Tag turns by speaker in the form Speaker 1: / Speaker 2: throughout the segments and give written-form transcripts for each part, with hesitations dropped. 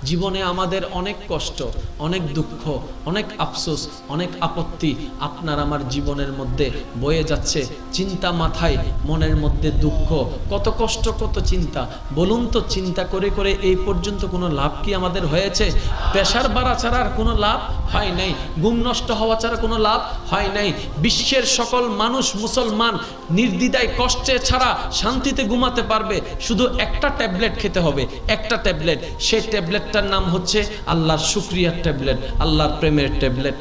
Speaker 1: জীবনে আমাদের অনেক কষ্ট, অনেক দুঃখ, অনেক আফসোস, অনেক আপত্তি আপনার আমার জীবনের মধ্যে বয়ে যাচ্ছে। চিন্তা মাথায়, মনের মধ্যে দুঃখ, কত কষ্ট, কত চিন্তা। বলুন তো, চিন্তা করে করে এই পর্যন্ত কোনো লাভ কি আমাদের হয়েছে? প্রেশার বাড়া ছাড়া আর কোনো লাভ হয় নাই, ঘুম নষ্ট হওয়া ছাড়া কোনো লাভ হয় নাই। বিশ্বের সকল মানুষ মুসলমান নির্দ্বিধায় কষ্টে ছাড়া শান্তিতে ঘুমাতে পারবে, শুধু একটা ট্যাবলেট খেতে হবে, একটা ট্যাবলেট। সেই ট্যাবলেটটার নাম হচ্ছে আল্লাহর শুকরিয়ার ট্যাবলেট, আল্লাহর প্রেমের ট্যাবলেট।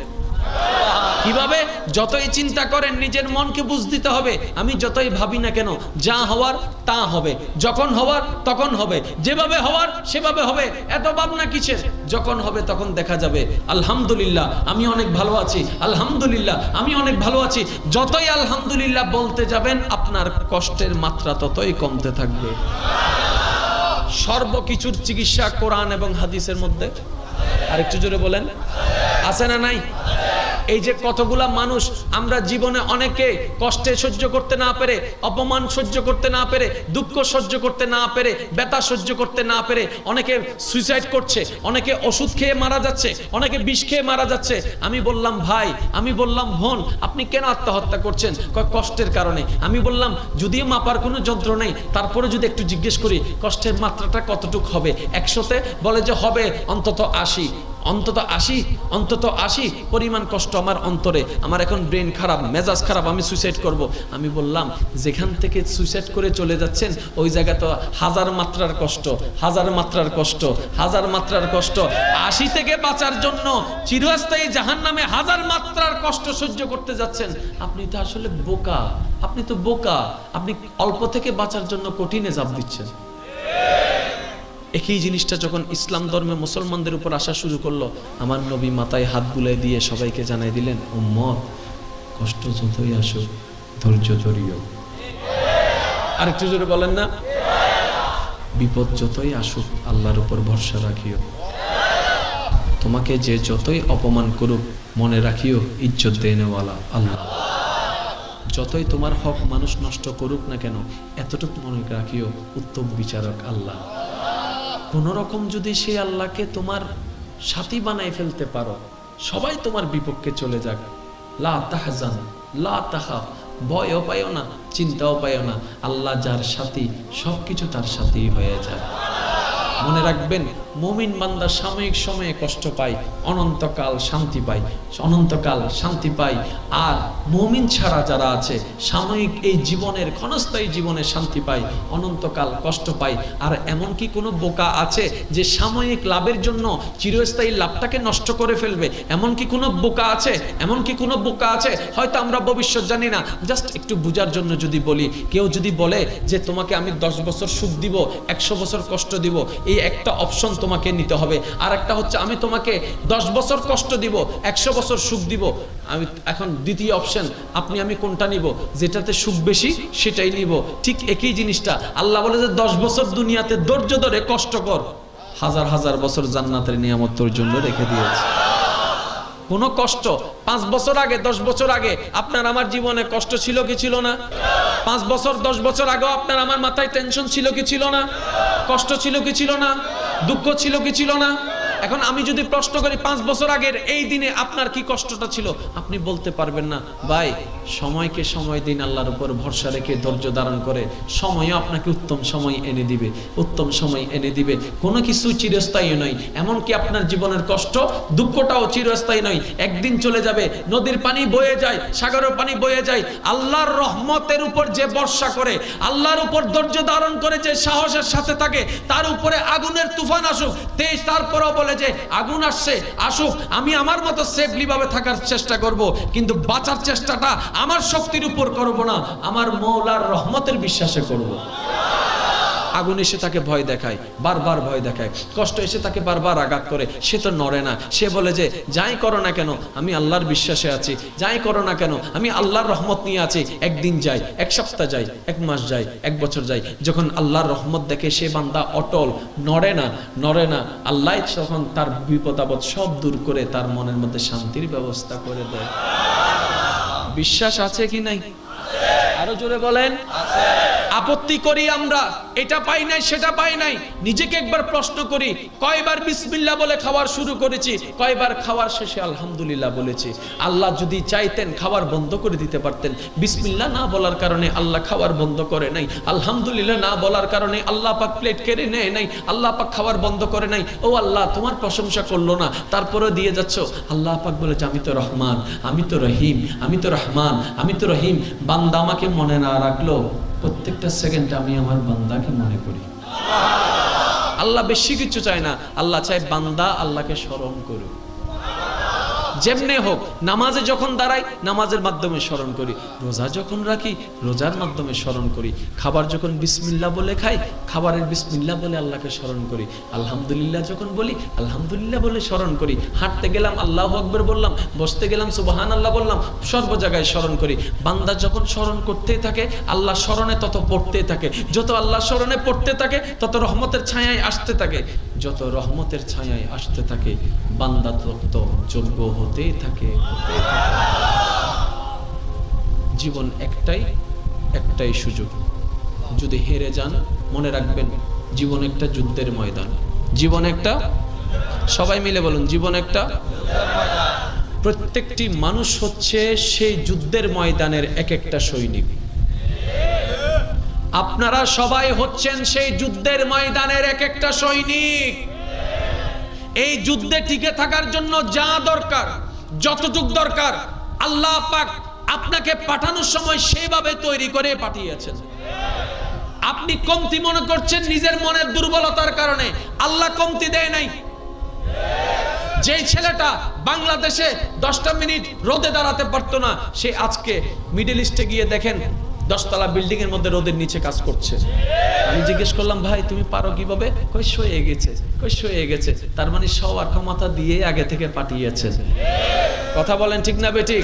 Speaker 1: কিভাবে? যতই চিন্তা করেন নিজের মনকে বুঝ দিতে হবে, আমি যতই ভাবি না কেন, যা হওয়ার তা হবে, যখন হওয়ার তখন হবে, যেভাবে হওয়ার সেভাবে হবে, এত ভাবনা কিসের? যখন হবে তখন দেখা যাবে। আলহামদুলিল্লাহ আমি অনেক ভালো আছি, আলহামদুলিল্লাহ আমি অনেক ভালো আছি। যতই আলহামদুলিল্লাহ বলতে যাবেন আপনার কষ্টের মাত্রা ততই কমতে থাকবে। সর্বকিছুর চিকিৎসা কোরআন এবং হাদিসের মধ্যে। আরেকটু জোরে বলেন, আছে না নাই? এই যে কতগুলা মানুষ আমরা জীবনে অনেকে কষ্টে সহ্য করতে না পেরে, অপমান সহ্য করতে না পেরে, দুঃখ সহ্য করতে না পেরে, ব্যথা সহ্য করতে না পেরে অনেকে সুইসাইড করছে, অনেকে ওষুধ খেয়ে মারা যাচ্ছে, অনেকে বিষ খেয়ে মারা যাচ্ছে। আমি বললাম ভাই, আমি বললাম বোন, আপনি কেন আত্মহত্যা করছেন? কষ্টের কারণে। আমি বললাম যদিও মাপার কোনো যন্ত্র নেই, তারপরে যদি একটু জিজ্ঞেস করি কষ্টের মাত্রাটা কতটুক হবে 100-তে, বলে যে হবে অন্তত 80, অন্তত 80 পরিমাণ কষ্ট আমার অন্তরে। আমার এখন ব্রেন খারাপ, মেজাজ খারাপ, আমি সুইসাইড করব। আমি বললাম যেখান থেকে সুইসাইড করে চলে যাচ্ছেন ওই জায়গা তো হাজার মাত্রার কষ্ট, হাজার মাত্রার কষ্ট, হাজার মাত্রার কষ্ট। 80 থেকে বাঁচার জন্য চিরস্থায়ী জাহান্নামে হাজার মাত্রার কষ্ট সহ্য করতে যাচ্ছেন। আপনি তো আসলে বোকা, আপনি তো বোকা। আপনি অল্প থেকে বাঁচার জন্য কঠিনে চাপ দিচ্ছেন। একই জিনিসটা যখন ইসলাম ধর্মে মুসলমানদের উপর আসা শুরু করলো, আমার নবী মাথায় হাত বুলাই দিয়ে সবাইকে জানাই দিলেন, উম্মত কষ্ট যতই আসুক ধৈর্য ধরিও। আরেকটু জোরে বলেন না, বিপদ যতই আসুক আল্লাহর উপর ভরসা রাখিও। তোমাকে যে যতই অপমান করুক মনে রাখিও ইজ্জত দেনেওয়ালা আল্লাহ। যতই তোমার হক মানুষ নষ্ট করুক না কেন এতটুকু মনে রাখিও উত্তম বিচারক আল্লাহ। কোন রকম যদি সেই আল্লাহকে তোমার সাথী বানাই ফেলতে পারো, সবাই তোমার বিপক্ষে চলে যাক, লা তাহজান লা তাখাফ, ভয়ও পাইও না, চিন্তাও পাইও না। আল্লাহ যার সাথী সবকিছু তার সাথেই হয়ে যায়। মনে রাখবেন, মুমিন বান্দা সাময়িক সময়ে কষ্ট পায়, অনন্তকাল শান্তি পায়, অনন্তকাল শান্তি পায়। আর মুমিন ছাড়া যারা আছে সাময়িক এই জীবনের ক্ষণস্থায়ী জীবনে শান্তি পায়, অনন্তকাল কষ্ট পায়। আর এমন কি কোনো বোকা আছে যে সাময়িক লাভের জন্য চিরস্থায়ী লাভটাকে নষ্ট করে ফেলবে? এমন কি কোনো বোকা আছে? এমন কি কোনো বোকা আছে? হয়তো আমরা ভবিষ্যৎ জানি না, জাস্ট একটু বুঝার জন্য যদি বলি, কেউ যদি বলে যে তোমাকে আমি 10 বছর সুখ দিব, 100 বছর কষ্ট দিব, এই একটা অপশন তোমাকে নিতে হবে। আর একটা হচ্ছে আমি তোমাকে 10 বছর কষ্ট দিব, 100 বছর সুখ দিব। আমি এখন দ্বিতীয় অপশন, আপনি আমি কোনটা নিব? যেটাতে সুখ বেশি সেটাই নিব। ঠিক একই জিনিসটা আল্লাহ বলে যে 10 বছর দুনিয়াতে ধৈর্য ধরে কষ্ট কর, হাজার হাজার বছর জান্নাতের নিয়ামত তোর জন্য রেখে দিয়েছে। কোনো কষ্ট 5 বছর আগে 10 বছর আগে আপনার আমার জীবনে কষ্ট ছিল কি ছিল না? 5 বছর 10 বছর আগেও আপনার আমার মাথায় টেনশন ছিল কি ছিল না? কষ্ট ছিল কি ছিল না? দুঃখ ছিল কি ছিল না? এখন আমি যদি প্রশ্ন করি 5 বছর আগের এই দিনে আপনার কি কষ্টটা ছিল, আপনি বলতে পারবেন না। ভাই, সময়কে সময় দিন, আল্লাহর উপর ভরসা রেখে ধৈর্য ধারণ করে সময়ও আপনাকে উত্তম সময় এনে দিবে, উত্তম সময় এনে দিবে। কোনো কিছু চিরস্থায়ী নয়, এমনকি আপনার জীবনের কষ্ট দুঃখটাও চিরস্থায়ী নয়, একদিন চলে যাবে। নদীর পানি বয়ে যায়, সাগরের পানি বয়ে যায়। আল্লাহর রহমতের উপর যে ভরসা করে, আল্লাহর উপর ধৈর্য ধারণ করে যে সাহসের সাথে থাকে, তার উপরে আগুনের তুফান আসুক, তারপরও বলে যে আগুন আসছে আসুক, আমি আমার মতো সেফলি ভাবে থাকার চেষ্টা করব, কিন্তু বাঁচার চেষ্টাটা আমার শক্তির উপর করব না, আমার মওলার রহমতের বিশ্বাসে করব। আগুন এসে তাকে ভয় দেখায়, বারবার ভয় দেখায়, কষ্ট এসে তাকে বারবার আঘাত করে, সে তো নড়ে না। সে বলে যে যাই করো না কেন আমি আল্লাহর বিশ্বাসে আছি, যাই করো না কেন আমি আল্লাহর রহমত নিয়ে আছি। একদিন যায়, এক সপ্তাহ যায়, এক মাস যায়, এক বছর যায়, যখন আল্লাহর রহমত দেখে সে বান্দা অটল, নড়ে না, আল্লাহ তখন তার বিপদ আপদ সব দূর করে তার মনের মধ্যে শান্তির ব্যবস্থা করে দেয়। বিশ্বাস আছে কি নাই? আরো জোরে বলেন আছে। আপত্তি করি আমরা, এটা পাই নাই সেটা পাই নাই। নিজেকে একবার প্রশ্ন করি, কয়বার বিসমিল্লাহ বলে খাবার শুরু করেছি, কয়বার খাওয়ার শেষে আলহামদুলিল্লাহ বলেছি। আল্লাহ যদি চাইতেন খাবার বন্ধ করে দিতে পারতেন। বিসমিল্লাহ না বলার কারণে আল্লাহ খাবার বন্ধ করে নাই, আলহামদুলিল্লাহ না বলার কারণে আল্লাহ পাক প্লেট কেড়ে নেয় নাই, আল্লাহ পাক খাবার বন্ধ করে নাই। ও আল্লাহ, তোমার প্রশংসা করলো না, তারপরে দিয়ে যাচ্ছ। আল্লাহ পাক বলেছে, আমি তো রহমান, আমি তো রহিম, আমি তো রহমান, আমি তো রহিম। বান্দা আমাকে মনে না রাখলো, প্রত্যেকটা সেকেন্ডে আমি আমার বান্দাকে মনে করি। আল্লাহ বেশি কিছু চায় না, আল্লাহ চায় বান্দা আল্লাহকে স্মরণ করুক। যেমনে হোক, নামাজে যখন দাঁড়াই নামাজের মাধ্যমে স্মরণ করি, রোজা যখন রাখি রোজার মাধ্যমে স্মরণ করি, খাবার যখন বিসমিল্লাহ বলে খাই খাবারের বিসমিল্লাহ বলে আল্লাহকে স্মরণ করি, আলহামদুলিল্লাহ যখন বলি আলহামদুলিল্লাহ বলে স্মরণ করি, হাঁটতে গেলাম আল্লাহু আকবার বললাম, বসতে গেলাম সুবহানাল্লাহ বললাম, সর্ব জায়গায় স্মরণ করি। বান্দা যখন স্মরণ করতে থাকে আল্লাহ স্মরণে তত পড়তে থাকে, যত আল্লাহ স্মরণে পড়তে থাকে তত রহমতের ছায়ায় আসতে থাকে, যত রহমতের ছায়ায় আসতে থাকে বান্দা তত যোগ্য হতেই থাকে। জীবন একটাই সুযোগ, যদি হেরে যান মনে রাখবেন জীবন একটা যুদ্ধের ময়দান। জীবন একটা, সবাই মিলে বলুন, জীবন একটা। প্রত্যেকটি মানুষ হচ্ছে সেই যুদ্ধের ময়দানের এক একটা সৈনিক। আপনারা সবাই হচ্ছেন সেই যুদ্ধের ময়দানের এক একটা সৈনিক। এই যুদ্ধে টিকে থাকার জন্য যা দরকার, যতটুকু দরকার আল্লাহ পাক আপনাকে পাঠানোর সময় সেভাবে তৈরি করে পাঠিয়েছেন। আপনি কমতি মনে করছেন নিজের মনের দুর্বলতার কারণে, আল্লাহ কমতি দেয় নাই। যেই ছেলেটা বাংলাদেশে 10টা মিনিট রোদে দাঁড়াতে পারতো না, সে আজকে মিডল ইস্টে গিয়ে দেখেন 10তলা বিল্ডিং এর মধ্যে রোদের নিচে কাজ করছে। আমি জিজ্ঞেস করলাম, ভাই তুমি পারো কিভাবে? কই সয়ে গেছে। তার মানে সবার ক্ষমতা দিয়ে আগে থেকে পাঠিয়েছে। কথা বলেন ঠিক না বেঠিক?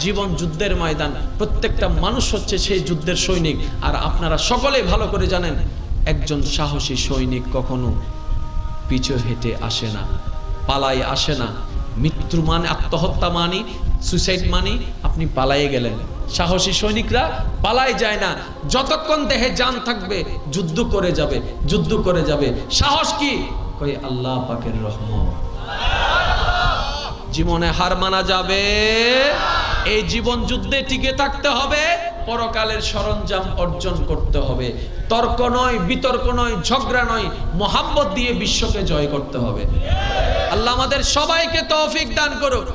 Speaker 1: জীবন যুদ্ধের ময়দান, প্রত্যেকটা মানুষ হচ্ছে সেই যুদ্ধের সৈনিক। আর আপনারা সকলেই ভালো করে জানেন, একজন সাহসী সৈনিক কখনো পিছু হেঁটে আসে না, পালায় আসে না। মৃত্যু মানে, আত্মহত্যা মানি, সুইসাইড মানি আপনি পালায়ে গেলেন। সাহসী সৈনিকরা পালায় যায় না, যতক্ষণ দেহে জান থাকবে যুদ্ধ করে যাবে। সাহস কি? কই আল্লাহ পাকের রহমত। জীবনে হার মানা যাবে। এই জীবন যুদ্ধে টিকে থাকতে হবে, পরকালের সরঞ্জাম অর্জন করতে হবে। তর্ক নয়, বিতর্ক নয়, ঝগড়া নয়, মোহাব্বত দিয়ে বিশ্বকে জয় করতে হবে। আল্লাহ আমাদের সবাইকে তৌফিক দান করুক।